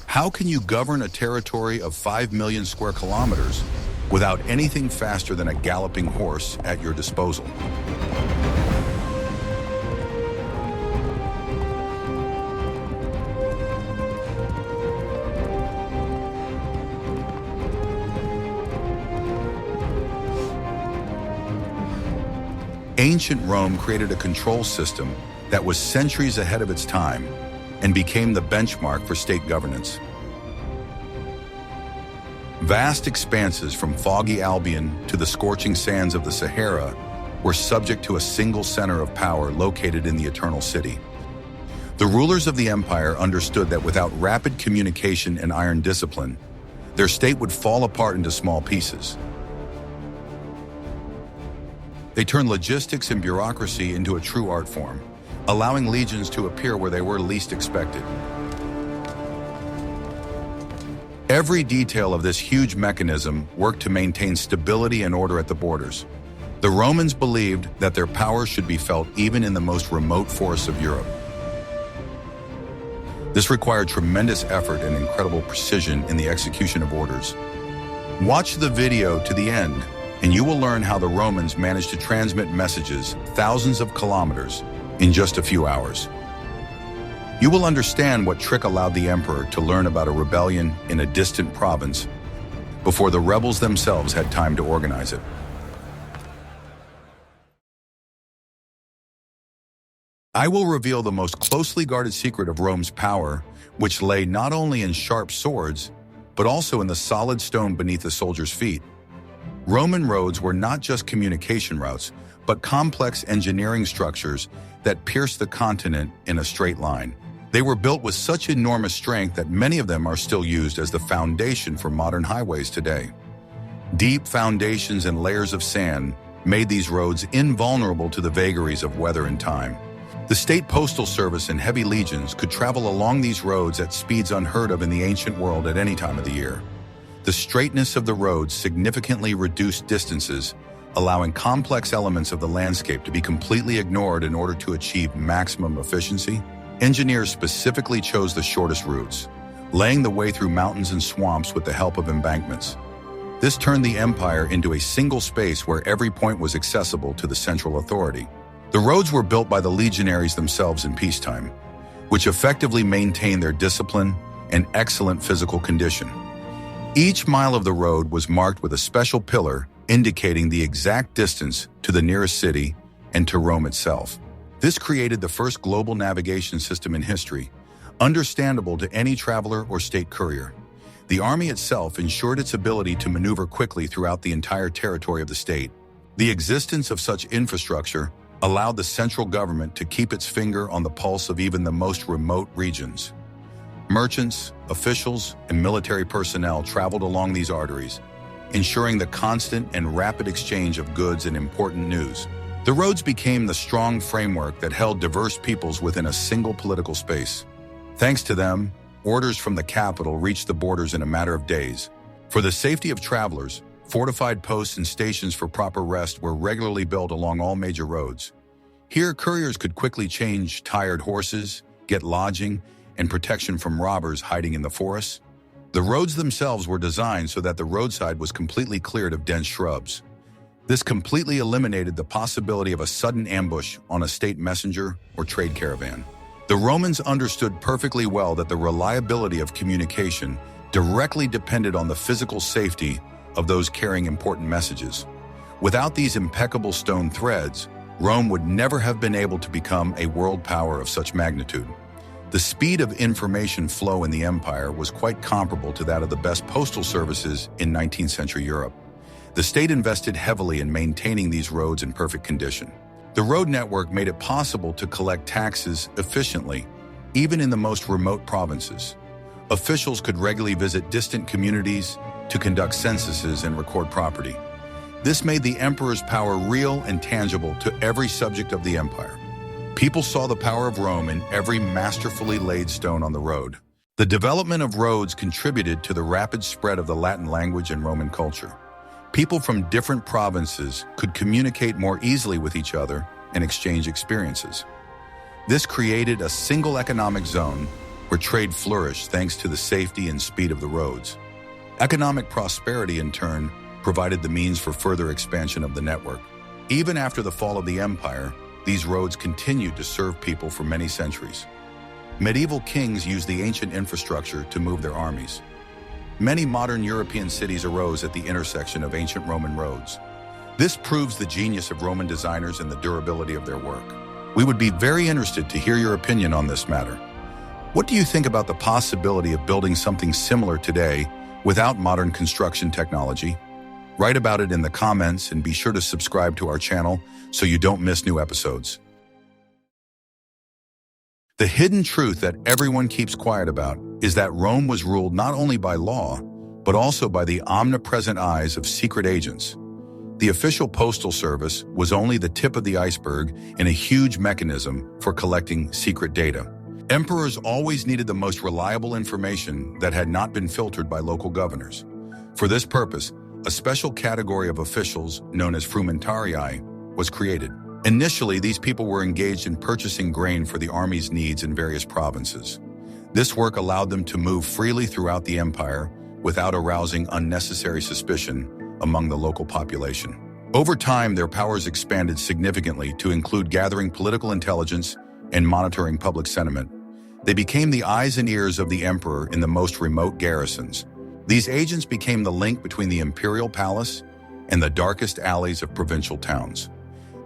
How can you govern a territory of 5 million square kilometers without anything faster than a galloping horse at your disposal? Ancient Rome created a control system that was centuries ahead of its time and became the benchmark for state governance. Vast expanses from foggy Albion to the scorching sands of the Sahara were subject to a single center of power located in the Eternal City. The rulers of the empire understood that without rapid communication and iron discipline, their state would fall apart into small pieces. They turned logistics and bureaucracy into a true art form, allowing legions to appear where they were least expected. Every detail of this huge mechanism worked to maintain stability and order at the borders. The Romans believed that their power should be felt even in the most remote forests of Europe. This required tremendous effort and incredible precision in the execution of orders. Watch the video to the end, and you will learn how the Romans managed to transmit messages thousands of kilometers in just a few hours. You will understand what trick allowed the emperor to learn about a rebellion in a distant province before the rebels themselves had time to organize it. I will reveal the most closely guarded secret of Rome's power, which lay not only in sharp swords, but also in the solid stone beneath the soldiers' feet. Roman roads were not just communication routes, but complex engineering structures that pierced the continent in a straight line. They were built with such enormous strength that many of them are still used as the foundation for modern highways today. Deep foundations and layers of sand made these roads invulnerable to the vagaries of weather and time. The state postal service and heavy legions could travel along these roads at speeds unheard of in the ancient world at any time of the year. The straightness of the roads significantly reduced distances, allowing complex elements of the landscape to be completely ignored in order to achieve maximum efficiency. Engineers specifically chose the shortest routes, laying the way through mountains and swamps with the help of embankments. This turned the empire into a single space where every point was accessible to the central authority. The roads were built by the legionaries themselves in peacetime, which effectively maintained their discipline and excellent physical condition. Each mile of the road was marked with a special pillar indicating the exact distance to the nearest city and to Rome itself. This created the first global navigation system in history, understandable to any traveler or state courier. The army itself ensured its ability to maneuver quickly throughout the entire territory of the state. The existence of such infrastructure allowed the central government to keep its finger on the pulse of even the most remote regions. Merchants, officials, and military personnel traveled along these arteries, ensuring the constant and rapid exchange of goods and important news. The roads became the strong framework that held diverse peoples within a single political space. Thanks to them, orders from the capital reached the borders in a matter of days. For the safety of travelers, fortified posts and stations for proper rest were regularly built along all major roads. Here, couriers could quickly change tired horses, get lodging, and protection from robbers hiding in the forests. The roads themselves were designed so that the roadside was completely cleared of dense shrubs. This completely eliminated the possibility of a sudden ambush on a state messenger or trade caravan. The Romans understood perfectly well that the reliability of communication directly depended on the physical safety of those carrying important messages. Without these impeccable stone threads, Rome would never have been able to become a world power of such magnitude. The speed of information flow in the empire was quite comparable to that of the best postal services in 19th century Europe. The state invested heavily in maintaining these roads in perfect condition. The road network made it possible to collect taxes efficiently, even in the most remote provinces. Officials could regularly visit distant communities to conduct censuses and record property. This made the emperor's power real and tangible to every subject of the empire. People saw the power of Rome in every masterfully laid stone on the road. The development of roads contributed to the rapid spread of the Latin language and Roman culture. People from different provinces could communicate more easily with each other and exchange experiences. This created a single economic zone, where trade flourished thanks to the safety and speed of the roads. Economic prosperity, in turn, provided the means for further expansion of the network. Even after the fall of the empire, these roads continued to serve people for many centuries. Medieval kings used the ancient infrastructure to move their armies. Many modern European cities arose at the intersection of ancient Roman roads. This proves the genius of Roman designers and the durability of their work. We would be very interested to hear your opinion on this matter. What do you think about the possibility of building something similar today without modern construction technology? Write about it in the comments and be sure to subscribe to our channel so you don't miss new episodes. The hidden truth that everyone keeps quiet about is that Rome was ruled not only by law, but also by the omnipresent eyes of secret agents. The official postal service was only the tip of the iceberg in a huge mechanism for collecting secret data. Emperors always needed the most reliable information that had not been filtered by local governors. For this purpose, a special category of officials, known as frumentarii, was created. Initially, these people were engaged in purchasing grain for the army's needs in various provinces. This work allowed them to move freely throughout the empire without arousing unnecessary suspicion among the local population. Over time, their powers expanded significantly to include gathering political intelligence and monitoring public sentiment. They became the eyes and ears of the emperor in the most remote garrisons. These agents became the link between the imperial palace and the darkest alleys of provincial towns.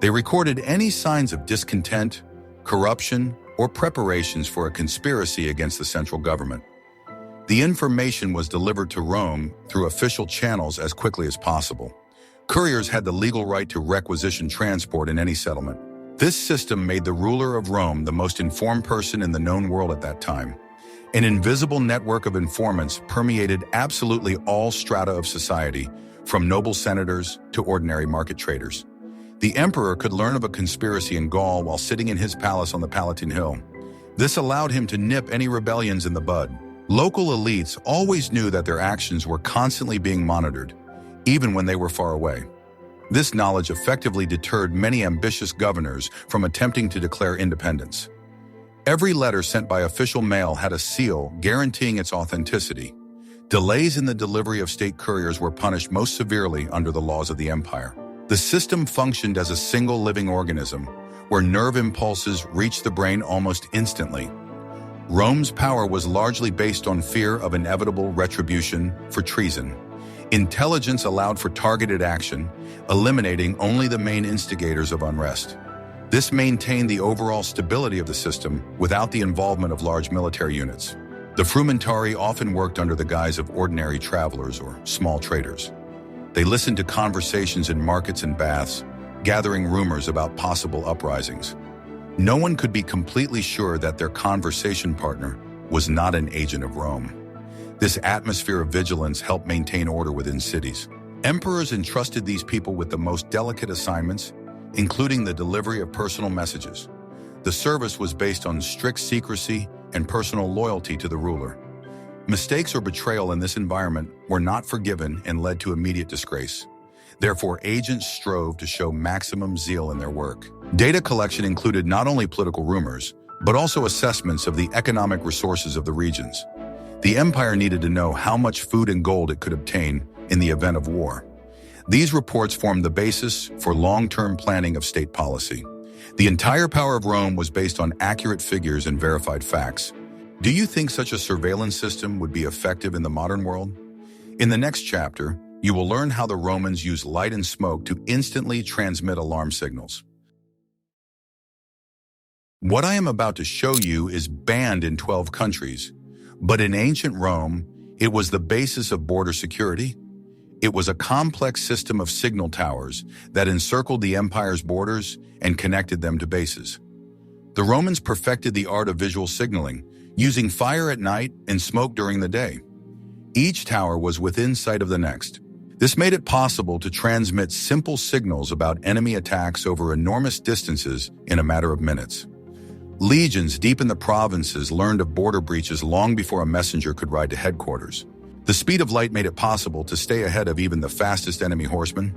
They recorded any signs of discontent, corruption, or preparations for a conspiracy against the central government. The information was delivered to Rome through official channels as quickly as possible. Couriers had the legal right to requisition transport in any settlement. This system made the ruler of Rome the most informed person in the known world at that time. An invisible network of informants permeated absolutely all strata of society, from noble senators to ordinary market traders. The emperor could learn of a conspiracy in Gaul while sitting in his palace on the Palatine Hill. This allowed him to nip any rebellions in the bud. Local elites always knew that their actions were constantly being monitored, even when they were far away. This knowledge effectively deterred many ambitious governors from attempting to declare independence. Every letter sent by official mail had a seal guaranteeing its authenticity. Delays in the delivery of state couriers were punished most severely under the laws of the empire. The system functioned as a single living organism, where nerve impulses reached the brain almost instantly. Rome's power was largely based on fear of inevitable retribution for treason. Intelligence allowed for targeted action, eliminating only the main instigators of unrest. This maintained the overall stability of the system without the involvement of large military units. The frumentarii often worked under the guise of ordinary travelers or small traders. They listened to conversations in markets and baths, gathering rumors about possible uprisings. No one could be completely sure that their conversation partner was not an agent of Rome. This atmosphere of vigilance helped maintain order within cities. Emperors entrusted these people with the most delicate assignments, including the delivery of personal messages. The service was based on strict secrecy and personal loyalty to the ruler. Mistakes or betrayal in this environment were not forgiven and led to immediate disgrace. Therefore, agents strove to show maximum zeal in their work. Data collection included not only political rumors, but also assessments of the economic resources of the regions. The empire needed to know how much food and gold it could obtain in the event of war. These reports formed the basis for long-term planning of state policy. The entire power of Rome was based on accurate figures and verified facts. Do you think such a surveillance system would be effective in the modern world? In the next chapter, you will learn how the Romans used light and smoke to instantly transmit alarm signals. What I am about to show you is banned in 12 countries, but in ancient Rome, it was the basis of border security. It was a complex system of signal towers that encircled the empire's borders and connected them to bases. The Romans perfected the art of visual signaling, using fire at night and smoke during the day. Each tower was within sight of the next. This made it possible to transmit simple signals about enemy attacks over enormous distances in a matter of minutes. Legions deep in the provinces learned of border breaches long before a messenger could ride to headquarters. The speed of light made it possible to stay ahead of even the fastest enemy horsemen.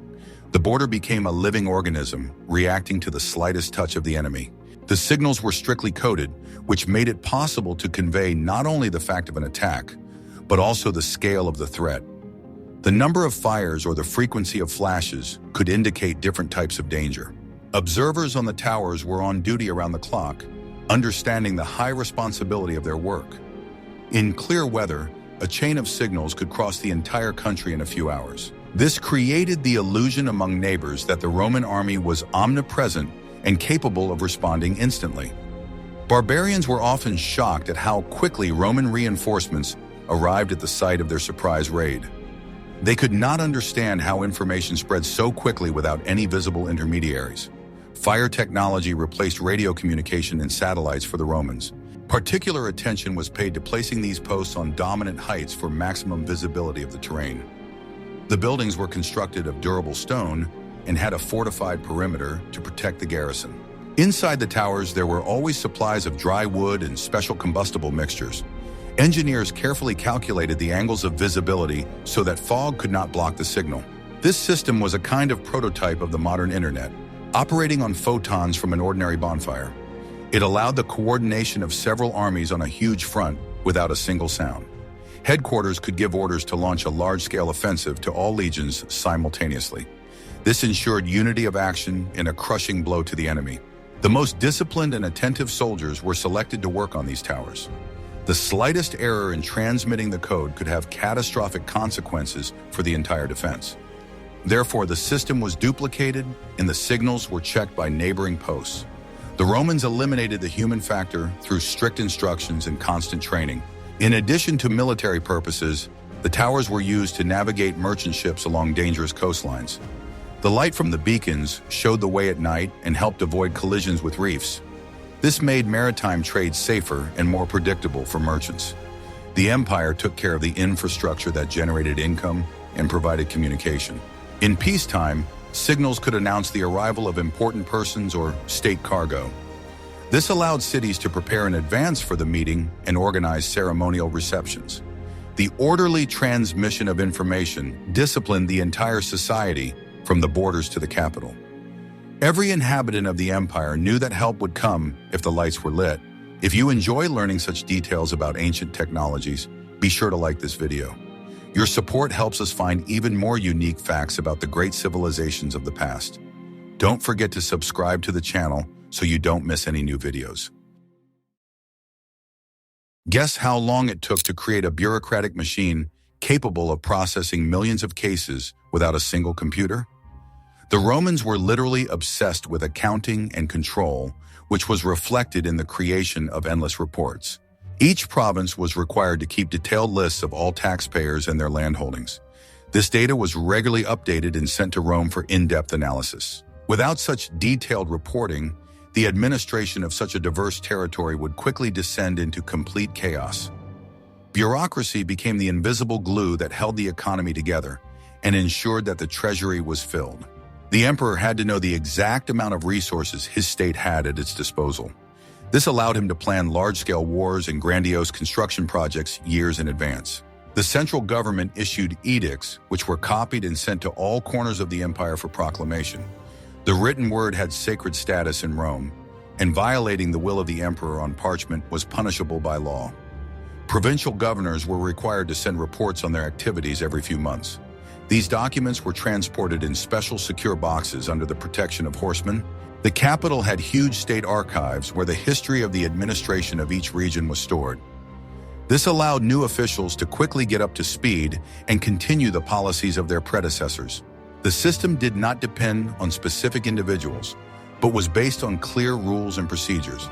The border became a living organism, reacting to the slightest touch of the enemy. The signals were strictly coded, which made it possible to convey not only the fact of an attack, but also the scale of the threat. The number of fires or the frequency of flashes could indicate different types of danger. Observers on the towers were on duty around the clock, understanding the high responsibility of their work. In clear weather, a chain of signals could cross the entire country in a few hours. This created the illusion among neighbors that the Roman army was omnipresent and capable of responding instantly. Barbarians were often shocked at how quickly Roman reinforcements arrived at the site of their surprise raid. They could not understand how information spread so quickly without any visible intermediaries. Fire technology replaced radio communication and satellites for the Romans. Particular attention was paid to placing these posts on dominant heights for maximum visibility of the terrain. The buildings were constructed of durable stone and had a fortified perimeter to protect the garrison. Inside the towers, there were always supplies of dry wood and special combustible mixtures. Engineers carefully calculated the angles of visibility so that fog could not block the signal. This system was a kind of prototype of the modern internet, operating on photons from an ordinary bonfire. It allowed the coordination of several armies on a huge front without a single sound. Headquarters could give orders to launch a large-scale offensive to all legions simultaneously. This ensured unity of action in a crushing blow to the enemy. The most disciplined and attentive soldiers were selected to work on these towers. The slightest error in transmitting the code could have catastrophic consequences for the entire defense. Therefore, the system was duplicated and the signals were checked by neighboring posts. The Romans eliminated the human factor through strict instructions and constant training. In addition to military purposes, the towers were used to navigate merchant ships along dangerous coastlines. The light from the beacons showed the way at night and helped avoid collisions with reefs. This made maritime trade safer and more predictable for merchants. The empire took care of the infrastructure that generated income and provided communication. In peacetime, signals could announce the arrival of important persons or state cargo. This allowed cities to prepare in advance for the meeting and organize ceremonial receptions. The orderly transmission of information disciplined the entire society from the borders to the capital. Every inhabitant of the empire knew that help would come if the lights were lit. If you enjoy learning such details about ancient technologies, be sure to like this video. Your support helps us find even more unique facts about the great civilizations of the past. Don't forget to subscribe to the channel so you don't miss any new videos. Guess how long it took to create a bureaucratic machine capable of processing millions of cases without a single computer? The Romans were literally obsessed with accounting and control, which was reflected in the creation of endless reports. Each province was required to keep detailed lists of all taxpayers and their land holdings. This data was regularly updated and sent to Rome for in-depth analysis. Without such detailed reporting, the administration of such a diverse territory would quickly descend into complete chaos. Bureaucracy became the invisible glue that held the economy together and ensured that the treasury was filled. The emperor had to know the exact amount of resources his state had at its disposal. This allowed him to plan large-scale wars and grandiose construction projects years in advance. The central government issued edicts, which were copied and sent to all corners of the empire for proclamation. The written word had sacred status in Rome, and violating the will of the emperor on parchment was punishable by law. Provincial governors were required to send reports on their activities every few months. These documents were transported in special secure boxes under the protection of horsemen. The capital had huge state archives where the history of the administration of each region was stored. This allowed new officials to quickly get up to speed and continue the policies of their predecessors. The system did not depend on specific individuals, but was based on clear rules and procedures.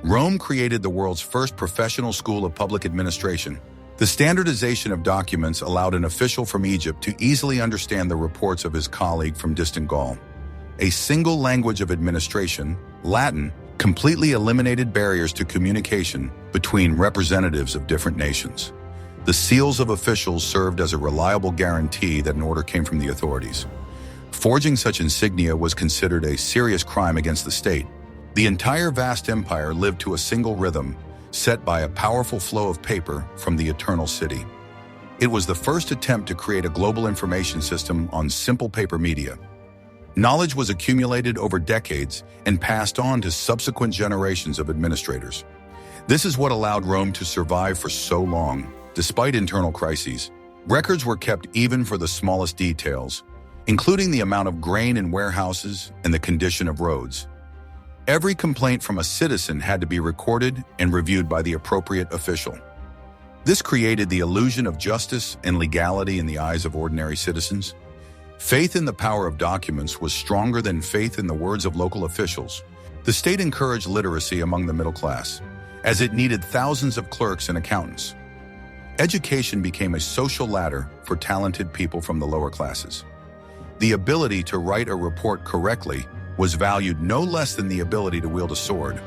Rome created the world's first professional school of public administration. The standardization of documents allowed an official from Egypt to easily understand the reports of his colleague from distant Gaul. A single language of administration, Latin, completely eliminated barriers to communication between representatives of different nations. The seals of officials served as a reliable guarantee that an order came from the authorities. Forging such insignia was considered a serious crime against the state. The entire vast empire lived to a single rhythm, set by a powerful flow of paper from the Eternal City. It was the first attempt to create a global information system on simple paper media. Knowledge was accumulated over decades and passed on to subsequent generations of administrators. This is what allowed Rome to survive for so long, despite internal crises. Records were kept even for the smallest details, including the amount of grain in warehouses and the condition of roads. Every complaint from a citizen had to be recorded and reviewed by the appropriate official. This created the illusion of justice and legality in the eyes of ordinary citizens. Faith in the power of documents was stronger than faith in the words of local officials. The state encouraged literacy among the middle class, as it needed thousands of clerks and accountants. Education became a social ladder for talented people from the lower classes. The ability to write a report correctly was valued no less than the ability to wield a sword.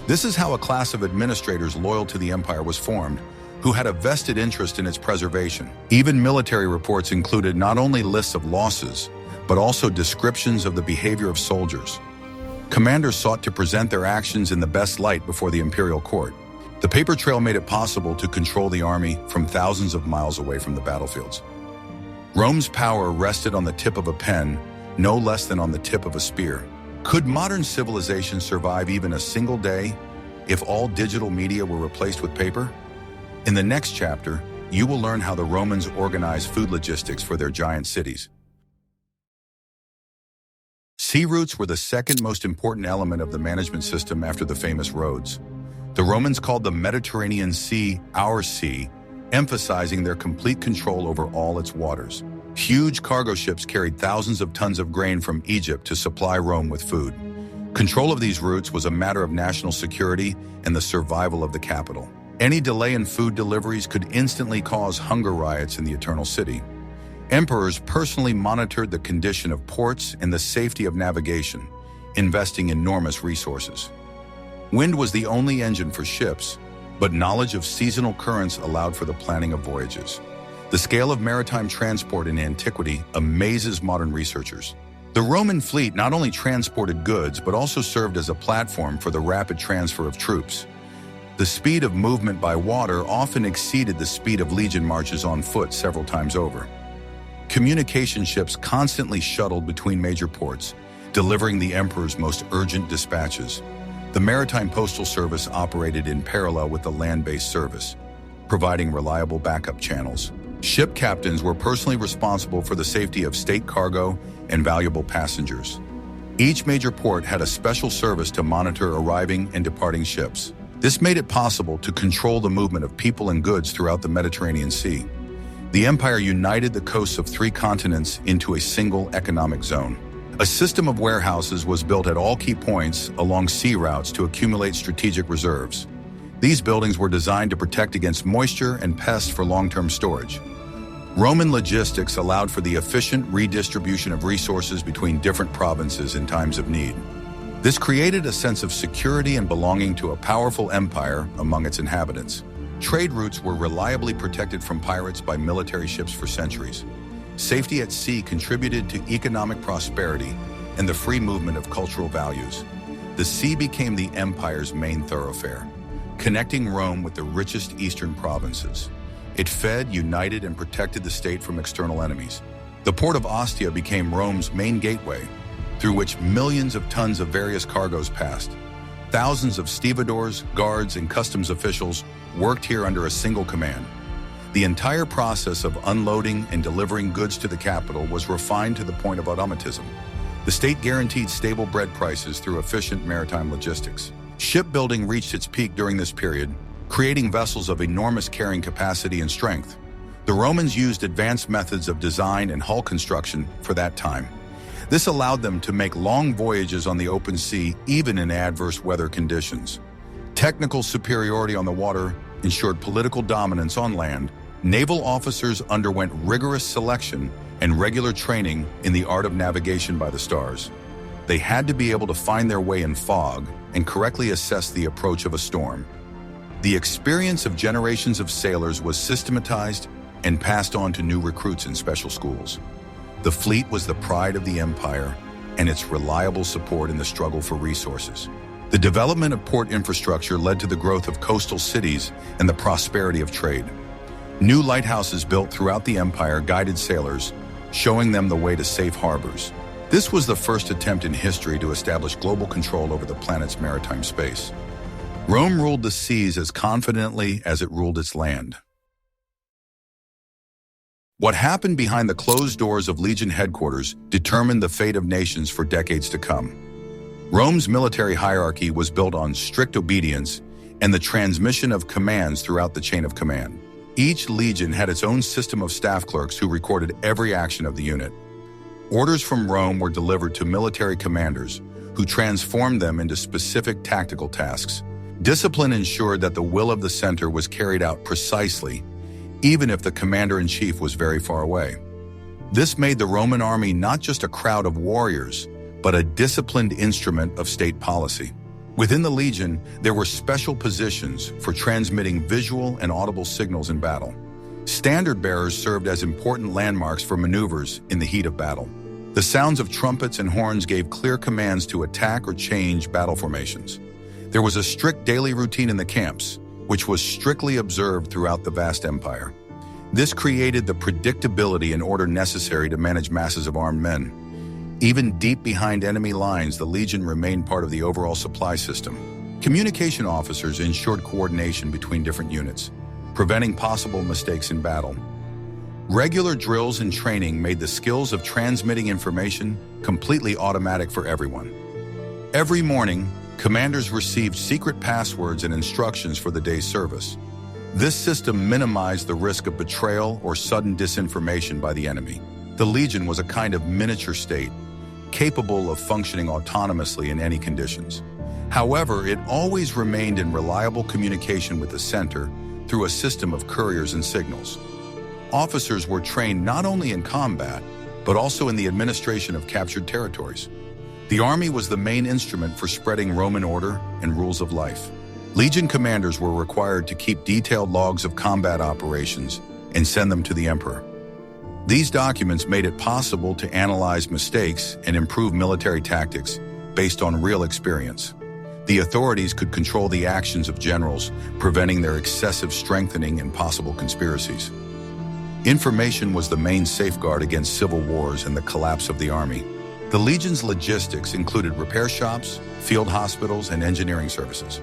This is how a class of administrators loyal to the empire was formed, who had a vested interest in its preservation. Even military reports included not only lists of losses, but also descriptions of the behavior of soldiers. Commanders sought to present their actions in the best light before the imperial court. The paper trail made it possible to control the army from thousands of miles away from the battlefields. Rome's power rested on the tip of a pen, no less than on the tip of a spear. Could modern civilization survive even a single day if all digital media were replaced with paper? In the next chapter, you will learn how the Romans organized food logistics for their giant cities. Sea routes were the second most important element of the management system after the famous roads. The Romans called the Mediterranean Sea our sea, emphasizing their complete control over all its waters. Huge cargo ships carried thousands of tons of grain from Egypt to supply Rome with food. Control of these routes was a matter of national security and the survival of the capital. Any delay in food deliveries could instantly cause hunger riots in the Eternal City. Emperors personally monitored the condition of ports and the safety of navigation, investing enormous resources. Wind was the only engine for ships, but knowledge of seasonal currents allowed for the planning of voyages. The scale of maritime transport in antiquity amazes modern researchers. The Roman fleet not only transported goods, but also served as a platform for the rapid transfer of troops. The speed of movement by water often exceeded the speed of legion marches on foot several times over. Communication ships constantly shuttled between major ports, delivering the emperor's most urgent dispatches. The Maritime Postal Service operated in parallel with the land-based service, providing reliable backup channels. Ship captains were personally responsible for the safety of state cargo and valuable passengers. Each major port had a special service to monitor arriving and departing ships. This made it possible to control the movement of people and goods throughout the Mediterranean Sea. The empire united the coasts of 3 continents into a single economic zone. A system of warehouses was built at all key points along sea routes to accumulate strategic reserves. These buildings were designed to protect against moisture and pests for long-term storage. Roman logistics allowed for the efficient redistribution of resources between different provinces in times of need. This created a sense of security and belonging to a powerful empire among its inhabitants. Trade routes were reliably protected from pirates by military ships for centuries. Safety at sea contributed to economic prosperity and the free movement of cultural values. The sea became the empire's main thoroughfare, connecting Rome with the richest eastern provinces. It fed, united, and protected the state from external enemies. The port of Ostia became Rome's main gateway, through which millions of tons of various cargoes passed. Thousands of stevedores, guards, and customs officials worked here under a single command. The entire process of unloading and delivering goods to the capital was refined to the point of automatism. The state guaranteed stable bread prices through efficient maritime logistics. Shipbuilding reached its peak during this period, creating vessels of enormous carrying capacity and strength. The Romans used advanced methods of design and hull construction for that time. This allowed them to make long voyages on the open sea, even in adverse weather conditions. Technical superiority on the water ensured political dominance on land. Naval officers underwent rigorous selection and regular training in the art of navigation by the stars. They had to be able to find their way in fog and correctly assess the approach of a storm. The experience of generations of sailors was systematized and passed on to new recruits in special schools. The fleet was the pride of the empire and its reliable support in the struggle for resources. The development of port infrastructure led to the growth of coastal cities and the prosperity of trade. New lighthouses built throughout the empire guided sailors, showing them the way to safe harbors. This was the first attempt in history to establish global control over the planet's maritime space. Rome ruled the seas as confidently as it ruled its land. What happened behind the closed doors of Legion headquarters determined the fate of nations for decades to come. Rome's military hierarchy was built on strict obedience and the transmission of commands throughout the chain of command. Each legion had its own system of staff clerks who recorded every action of the unit. Orders from Rome were delivered to military commanders, who transformed them into specific tactical tasks. Discipline ensured that the will of the center was carried out precisely, even if the commander-in-chief was very far away. This made the Roman army not just a crowd of warriors, but a disciplined instrument of state policy. Within the legion, there were special positions for transmitting visual and audible signals in battle. Standard bearers served as important landmarks for maneuvers in the heat of battle. The sounds of trumpets and horns gave clear commands to attack or change battle formations. There was a strict daily routine in the camps, which was strictly observed throughout the vast empire. This created the predictability and order necessary to manage masses of armed men. Even deep behind enemy lines, the Legion remained part of the overall supply system. Communication officers ensured coordination between different units, preventing possible mistakes in battle. Regular drills and training made the skills of transmitting information completely automatic for everyone. Every morning, commanders received secret passwords and instructions for the day's service. This system minimized the risk of betrayal or sudden disinformation by the enemy. The Legion was a kind of miniature state, capable of functioning autonomously in any conditions. However, it always remained in reliable communication with the center through a system of couriers and signals. Officers were trained not only in combat, but also in the administration of captured territories. The army was the main instrument for spreading Roman order and rules of life. Legion commanders were required to keep detailed logs of combat operations and send them to the emperor. These documents made it possible to analyze mistakes and improve military tactics based on real experience. The authorities could control the actions of generals, preventing their excessive strengthening and possible conspiracies. Information was the main safeguard against civil wars and the collapse of the army. The Legion's logistics included repair shops, field hospitals, and engineering services.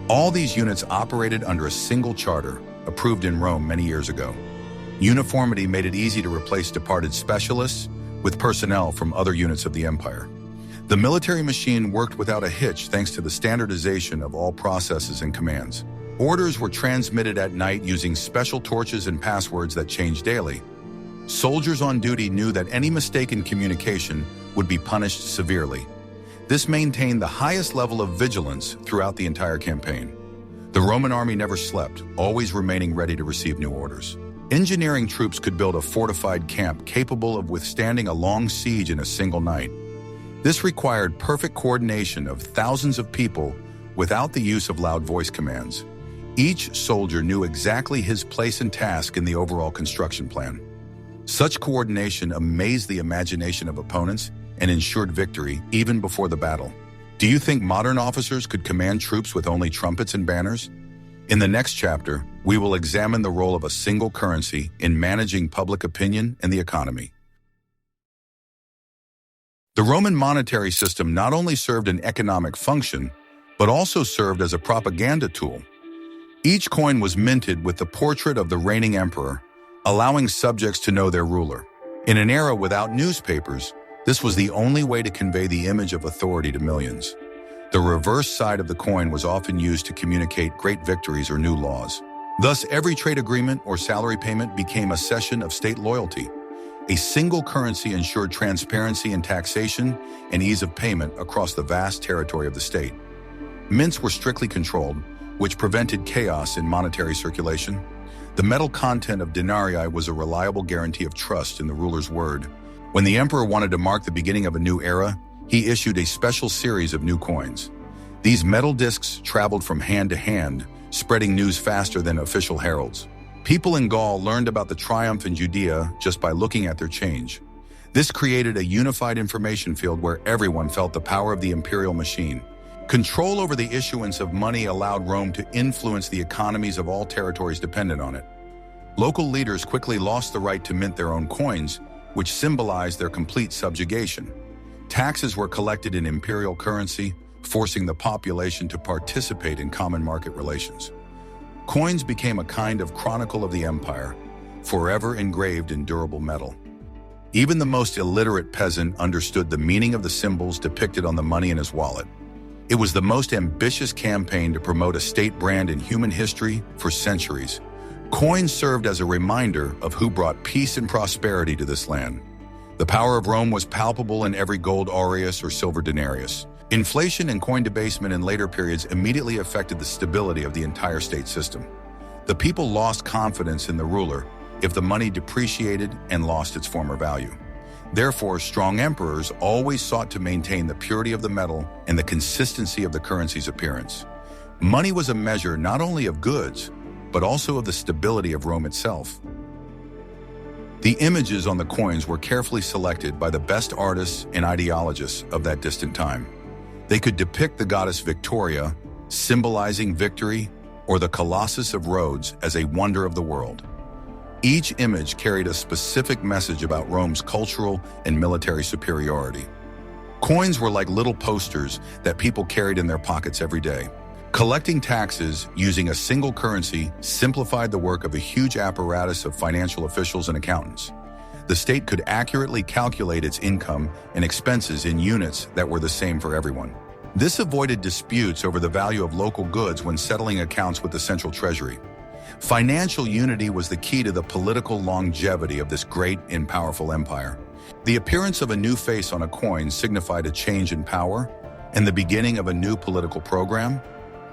All these units operated under a single charter, approved in Rome many years ago. Uniformity made it easy to replace departed specialists with personnel from other units of the empire. The military machine worked without a hitch thanks to the standardization of all processes and commands. Orders were transmitted at night using special torches and passwords that changed daily. Soldiers on duty knew that any mistake in communication would be punished severely. This maintained the highest level of vigilance throughout the entire campaign. The Roman army never slept, always remaining ready to receive new orders. Engineering troops could build a fortified camp capable of withstanding a long siege in a single night. This required perfect coordination of thousands of people without the use of loud voice commands. Each soldier knew exactly his place and task in the overall construction plan. Such coordination amazed the imagination of opponents and ensured victory even before the battle. Do you think modern officers could command troops with only trumpets and banners? In the next chapter, we will examine the role of a single currency in managing public opinion and the economy. The Roman monetary system not only served an economic function, but also served as a propaganda tool. Each coin was minted with the portrait of the reigning emperor, allowing subjects to know their ruler. In an era without newspapers, this was the only way to convey the image of authority to millions. The reverse side of the coin was often used to communicate great victories or new laws. Thus, every trade agreement or salary payment became a cession of state loyalty. A single currency ensured transparency in taxation and ease of payment across the vast territory of the state. Mints were strictly controlled, which prevented chaos in monetary circulation. The metal content of denarii was a reliable guarantee of trust in the ruler's word. When the emperor wanted to mark the beginning of a new era, he issued a special series of new coins. These metal discs traveled from hand to hand, spreading news faster than official heralds. People in Gaul learned about the triumph in Judea just by looking at their change. This created a unified information field where everyone felt the power of the imperial machine. Control over the issuance of money allowed Rome to influence the economies of all territories dependent on it. Local leaders quickly lost the right to mint their own coins, which symbolized their complete subjugation. Taxes were collected in imperial currency, forcing the population to participate in common market relations. Coins became a kind of chronicle of the empire, forever engraved in durable metal. Even the most illiterate peasant understood the meaning of the symbols depicted on the money in his wallet. It was the most ambitious campaign to promote a state brand in human history for centuries. Coins served as a reminder of who brought peace and prosperity to this land. The power of Rome was palpable in every gold aureus or silver denarius. Inflation and coin debasement in later periods immediately affected the stability of the entire state system. The people lost confidence in the ruler if the money depreciated and lost its former value. Therefore, strong emperors always sought to maintain the purity of the metal and the consistency of the currency's appearance. Money was a measure not only of goods, but also of the stability of Rome itself. The images on the coins were carefully selected by the best artists and ideologists of that distant time. They could depict the goddess Victoria, symbolizing victory, or the Colossus of Rhodes as a wonder of the world. Each image carried a specific message about Rome's cultural and military superiority. Coins were like little posters that people carried in their pockets every day. Collecting taxes using a single currency simplified the work of a huge apparatus of financial officials and accountants. The state could accurately calculate its income and expenses in units that were the same for everyone. This avoided disputes over the value of local goods when settling accounts with the central treasury. Financial unity was the key to the political longevity of this great and powerful empire. The appearance of a new face on a coin signified a change in power and the beginning of a new political program.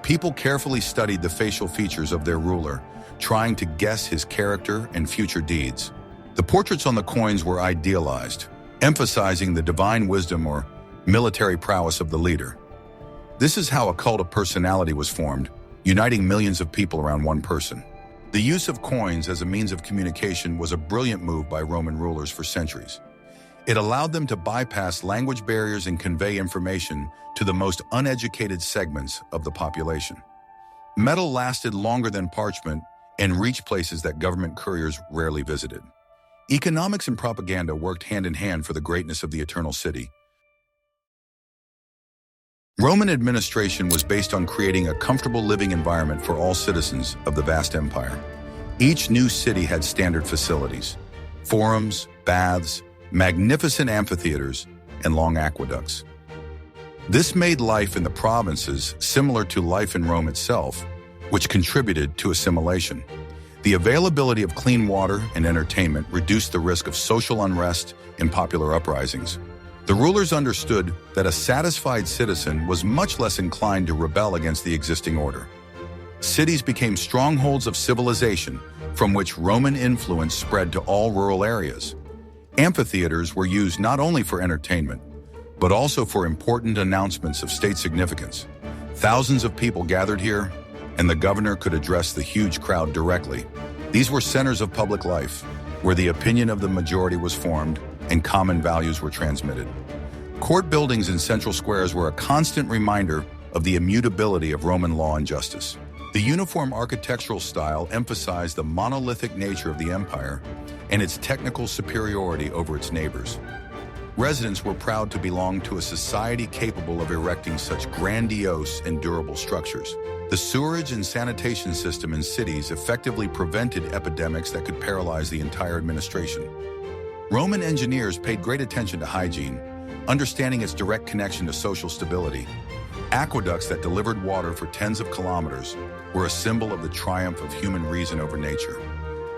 People carefully studied the facial features of their ruler, trying to guess his character and future deeds. The portraits on the coins were idealized, emphasizing the divine wisdom or military prowess of the leader. This is how a cult of personality was formed, uniting millions of people around one person. The use of coins as a means of communication was a brilliant move by Roman rulers for centuries. It allowed them to bypass language barriers and convey information to the most uneducated segments of the population. Metal lasted longer than parchment and reached places that government couriers rarely visited. Economics and propaganda worked hand in hand for the greatness of the Eternal City. Roman administration was based on creating a comfortable living environment for all citizens of the vast empire. Each new city had standard facilities: forums, baths, magnificent amphitheaters, and long aqueducts. This made life in the provinces similar to life in Rome itself, which contributed to assimilation. The availability of clean water and entertainment reduced the risk of social unrest and popular uprisings. The rulers understood that a satisfied citizen was much less inclined to rebel against the existing order. Cities became strongholds of civilization, from which Roman influence spread to all rural areas. Amphitheaters were used not only for entertainment, but also for important announcements of state significance. Thousands of people gathered here, and the governor could address the huge crowd directly. These were centers of public life, where the opinion of the majority was formed and common values were transmitted. Court buildings and central squares were a constant reminder of the immutability of Roman law and justice. The uniform architectural style emphasized the monolithic nature of the empire and its technical superiority over its neighbors. Residents were proud to belong to a society capable of erecting such grandiose and durable structures. The sewerage and sanitation system in cities effectively prevented epidemics that could paralyze the entire administration. Roman engineers paid great attention to hygiene, understanding its direct connection to social stability. Aqueducts that delivered water for tens of kilometers were a symbol of the triumph of human reason over nature.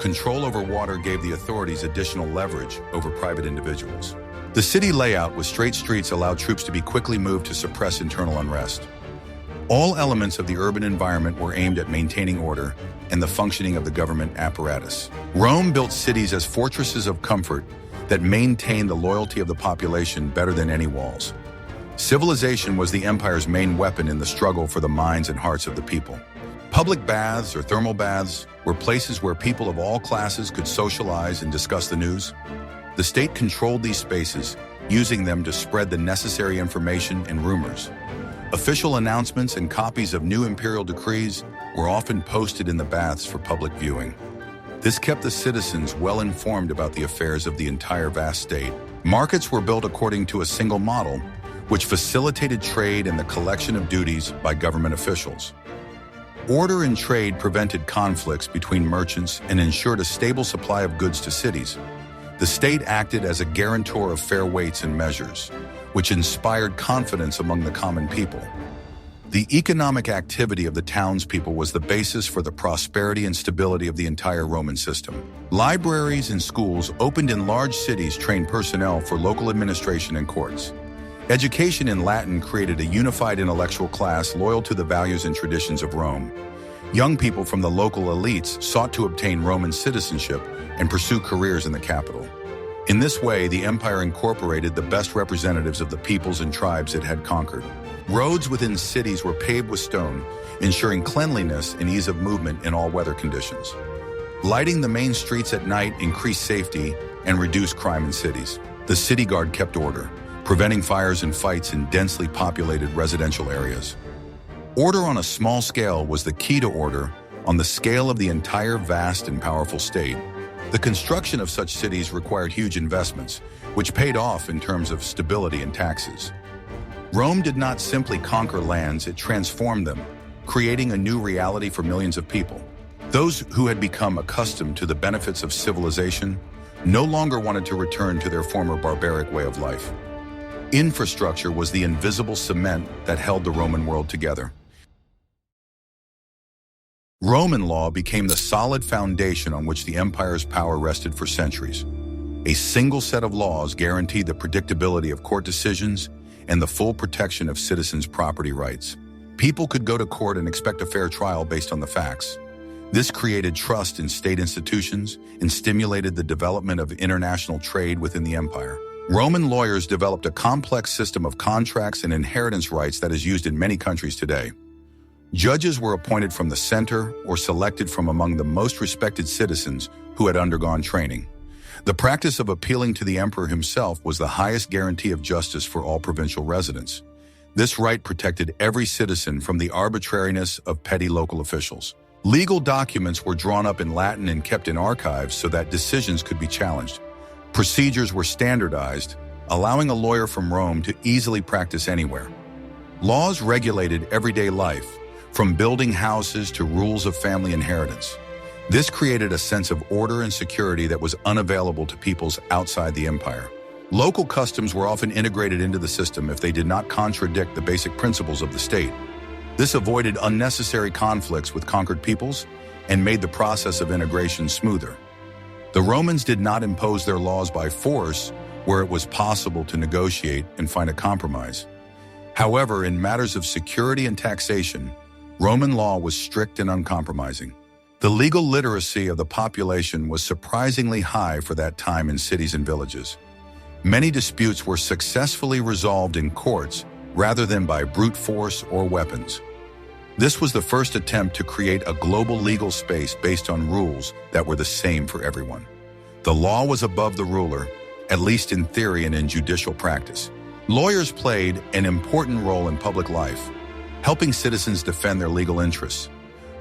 Control over water gave the authorities additional leverage over private individuals. The city layout with straight streets allowed troops to be quickly moved to suppress internal unrest. All elements of the urban environment were aimed at maintaining order and the functioning of the government apparatus. Rome built cities as fortresses of comfort that maintained the loyalty of the population better than any walls. Civilization was the empire's main weapon in the struggle for the minds and hearts of the people. Public baths or thermal baths were places where people of all classes could socialize and discuss the news. The state controlled these spaces, using them to spread the necessary information and rumors. Official announcements and copies of new imperial decrees were often posted in the baths for public viewing. This kept the citizens well informed about the affairs of the entire vast state Markets were built according to a single model, which facilitated trade and the collection of duties by government officials. Order in trade prevented conflicts between merchants and ensured a stable supply of goods to cities. The state acted as a guarantor of fair weights and measures, which inspired confidence among the common people. The economic activity of the townspeople was the basis for the prosperity and stability of the entire Roman system. Libraries and schools opened in large cities trained personnel for local administration and courts. Education in Latin created a unified intellectual class loyal to the values and traditions of Rome. Young people from the local elites sought to obtain Roman citizenship and pursue careers in the capital. In this way, the empire incorporated the best representatives of the peoples and tribes it had conquered. Roads within cities were paved with stone, ensuring cleanliness and ease of movement in all weather conditions. Lighting the main streets at night increased safety and reduced crime in cities. The city guard kept order, preventing fires and fights in densely populated residential areas. Order on a small scale was the key to order on the scale of the entire vast and powerful state. The construction of such cities required huge investments, which paid off in terms of stability and taxes. Rome did not simply conquer lands, it transformed them, creating a new reality for millions of people. Those who had become accustomed to the benefits of civilization no longer wanted to return to their former barbaric way of life. Infrastructure was the invisible cement that held the Roman world together. Roman law became the solid foundation on which the empire's power rested for centuries. A single set of laws guaranteed the predictability of court decisions and the full protection of citizens' property rights. People could go to court and expect a fair trial based on the facts. This created trust in state institutions and stimulated the development of international trade within the empire. Roman lawyers developed a complex system of contracts and inheritance rights that is used in many countries today. Judges were appointed from the center or selected from among the most respected citizens who had undergone training. The practice of appealing to the emperor himself was the highest guarantee of justice for all provincial residents. This right protected every citizen from the arbitrariness of petty local officials. Legal documents were drawn up in Latin and kept in archives so that decisions could be challenged. Procedures were standardized, allowing a lawyer from Rome to easily practice anywhere. Laws regulated everyday life, from building houses to rules of family inheritance. This created a sense of order and security that was unavailable to peoples outside the empire. Local customs were often integrated into the system if they did not contradict the basic principles of the state. This avoided unnecessary conflicts with conquered peoples and made the process of integration smoother. The Romans did not impose their laws by force where it was possible to negotiate and find a compromise. However, in matters of security and taxation, Roman law was strict and uncompromising. The legal literacy of the population was surprisingly high for that time in cities and villages. Many disputes were successfully resolved in courts rather than by brute force or weapons. This was the first attempt to create a global legal space based on rules that were the same for everyone. The law was above the ruler, at least in theory and in judicial practice. Lawyers played an important role in public life, helping citizens defend their legal interests.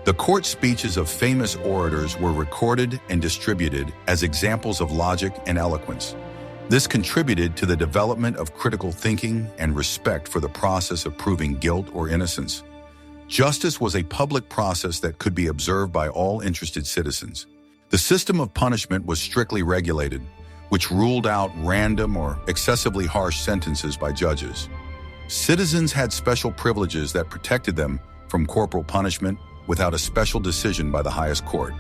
The court speeches of famous orators were recorded and distributed as examples of logic and eloquence. This contributed to the development of critical thinking and respect for the process of proving guilt or innocence. Justice was a public process that could be observed by all interested citizens. The system of punishment was strictly regulated, which ruled out random or excessively harsh sentences by judges. Citizens had special privileges that protected them from corporal punishment without a special decision by the highest court.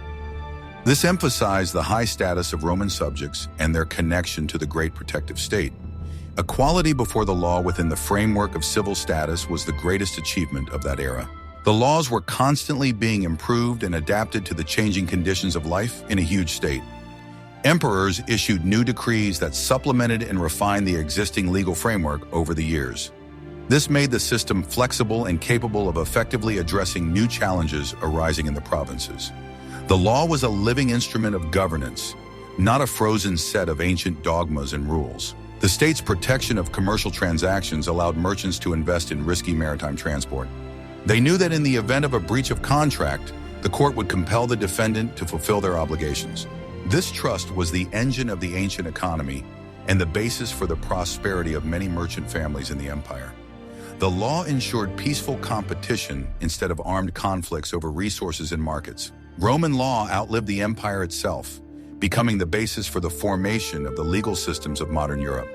This emphasized the high status of Roman subjects and their connection to the great protective state. Equality before the law within the framework of civil status was the greatest achievement of that era. The laws were constantly being improved and adapted to the changing conditions of life in a huge state. Emperors issued new decrees that supplemented and refined the existing legal framework over the years. This made the system flexible and capable of effectively addressing new challenges arising in the provinces. The law was a living instrument of governance, not a frozen set of ancient dogmas and rules. The state's protection of commercial transactions allowed merchants to invest in risky maritime transport. They knew that in the event of a breach of contract, the court would compel the defendant to fulfill their obligations. This trust was the engine of the ancient economy, and the basis for the prosperity of many merchant families in the empire. The law ensured peaceful competition instead of armed conflicts over resources and markets. Roman law outlived the empire itself, becoming the basis for the formation of the legal systems of modern Europe.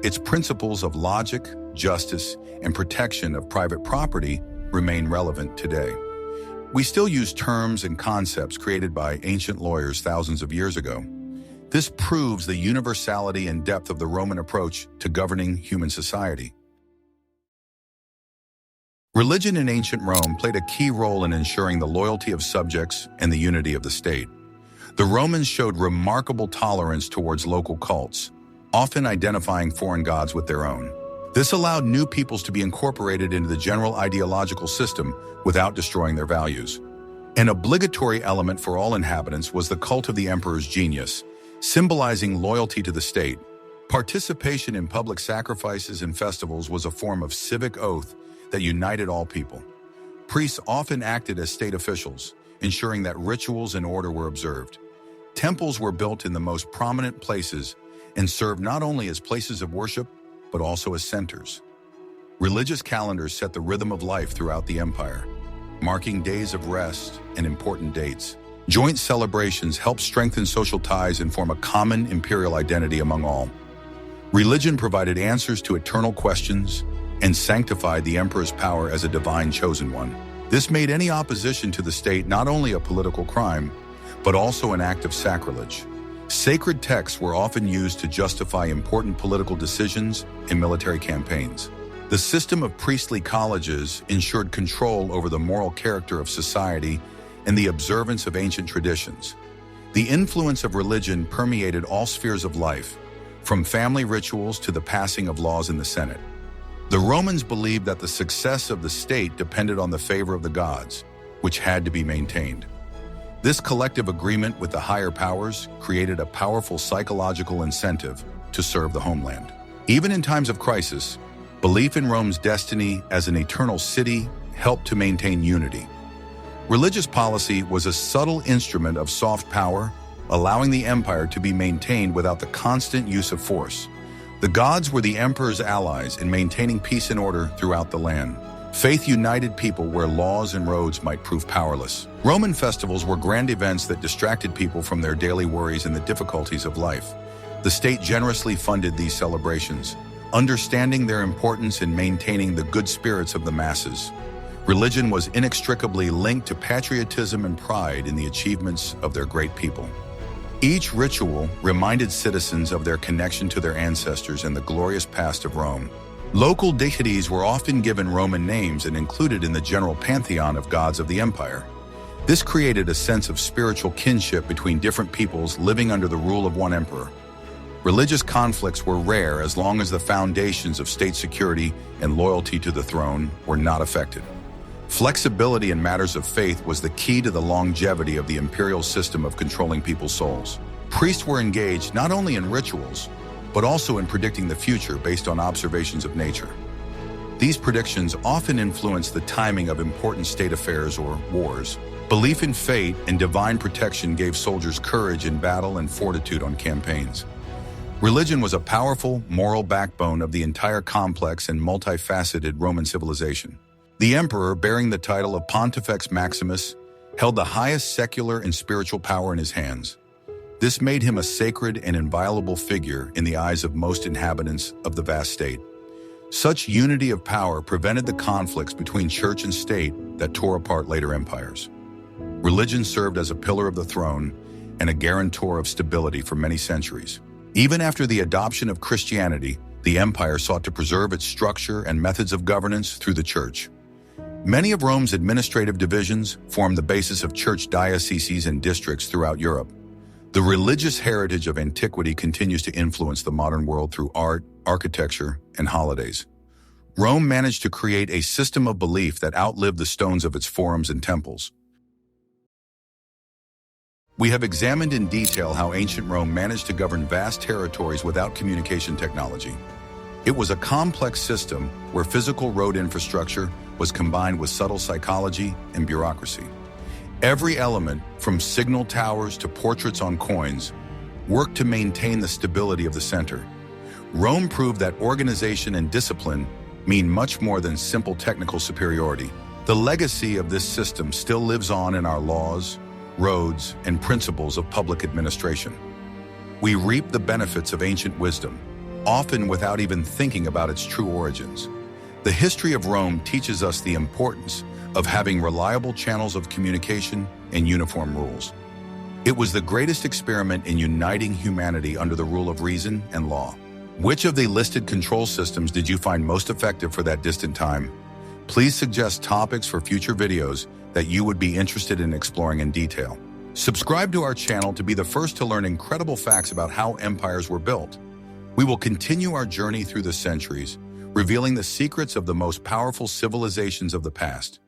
Its principles of logic, justice, and protection of private property remain relevant today. We still use terms and concepts created by ancient lawyers thousands of years ago. This proves the universality and depth of the Roman approach to governing human society. Religion in ancient Rome played a key role in ensuring the loyalty of subjects and the unity of the state. The Romans showed remarkable tolerance towards local cults, often identifying foreign gods with their own. This allowed new peoples to be incorporated into the general ideological system without destroying their values. An obligatory element for all inhabitants was the cult of the emperor's genius, symbolizing loyalty to the state. Participation in public sacrifices and festivals was a form of civic oath that united all people. Priests often acted as state officials, ensuring that rituals and order were observed. Temples were built in the most prominent places and served not only as places of worship, but also as centers. Religious calendars set the rhythm of life throughout the empire, marking days of rest and important dates. Joint celebrations helped strengthen social ties and form a common imperial identity among all. Religion provided answers to eternal questions and sanctified the emperor's power as a divine chosen one. This made any opposition to the state not only a political crime, but also an act of sacrilege. Sacred texts were often used to justify important political decisions and military campaigns. The system of priestly colleges ensured control over the moral character of society and the observance of ancient traditions. The influence of religion permeated all spheres of life, from family rituals to the passing of laws in the Senate. The Romans believed that the success of the state depended on the favor of the gods, which had to be maintained. This collective agreement with the higher powers created a powerful psychological incentive to serve the homeland. Even in times of crisis, belief in Rome's destiny as an eternal city helped to maintain unity. Religious policy was a subtle instrument of soft power, allowing the empire to be maintained without the constant use of force. The gods were the emperor's allies in maintaining peace and order throughout the land. Faith united people where laws and roads might prove powerless. Roman festivals were grand events that distracted people from their daily worries and the difficulties of life. The state generously funded these celebrations, understanding their importance in maintaining the good spirits of the masses. Religion was inextricably linked to patriotism and pride in the achievements of their great people. Each ritual reminded citizens of their connection to their ancestors and the glorious past of Rome. Local deities were often given Roman names and included in the general pantheon of gods of the empire. This created a sense of spiritual kinship between different peoples living under the rule of one emperor. Religious conflicts were rare as long as the foundations of state security and loyalty to the throne were not affected. Flexibility in matters of faith was the key to the longevity of the imperial system of controlling people's souls. Priests were engaged not only in rituals, but also in predicting the future based on observations of nature. These predictions often influenced the timing of important state affairs or wars. Belief in fate and divine protection gave soldiers courage in battle and fortitude on campaigns. Religion was a powerful moral backbone of the entire complex and multifaceted Roman civilization. The emperor, bearing the title of Pontifex Maximus, held the highest secular and spiritual power in his hands. This made him a sacred and inviolable figure in the eyes of most inhabitants of the vast state. Such unity of power prevented the conflicts between church and state that tore apart later empires. Religion served as a pillar of the throne and a guarantor of stability for many centuries. Even after the adoption of Christianity, the empire sought to preserve its structure and methods of governance through the church. Many of Rome's administrative divisions formed the basis of church dioceses and districts throughout Europe. The religious heritage of antiquity continues to influence the modern world through art, architecture, and holidays. Rome managed to create a system of belief that outlived the stones of its forums and temples. We have examined in detail how ancient Rome managed to govern vast territories without communication technology. It was a complex system where physical road infrastructure was combined with subtle psychology and bureaucracy. Every element, from signal towers to portraits on coins, worked to maintain the stability of the center. Rome proved that organization and discipline mean much more than simple technical superiority. The legacy of this system still lives on in our laws, roads, and principles of public administration. We reap the benefits of ancient wisdom, often without even thinking about its true origins. The history of Rome teaches us the importance of having reliable channels of communication and uniform rules. It was the greatest experiment in uniting humanity under the rule of reason and law. Which of the listed control systems did you find most effective for that distant time? Please suggest topics for future videos that you would be interested in exploring in detail. Subscribe to our channel to be the first to learn incredible facts about how empires were built. We will continue our journey through the centuries, revealing the secrets of the most powerful civilizations of the past.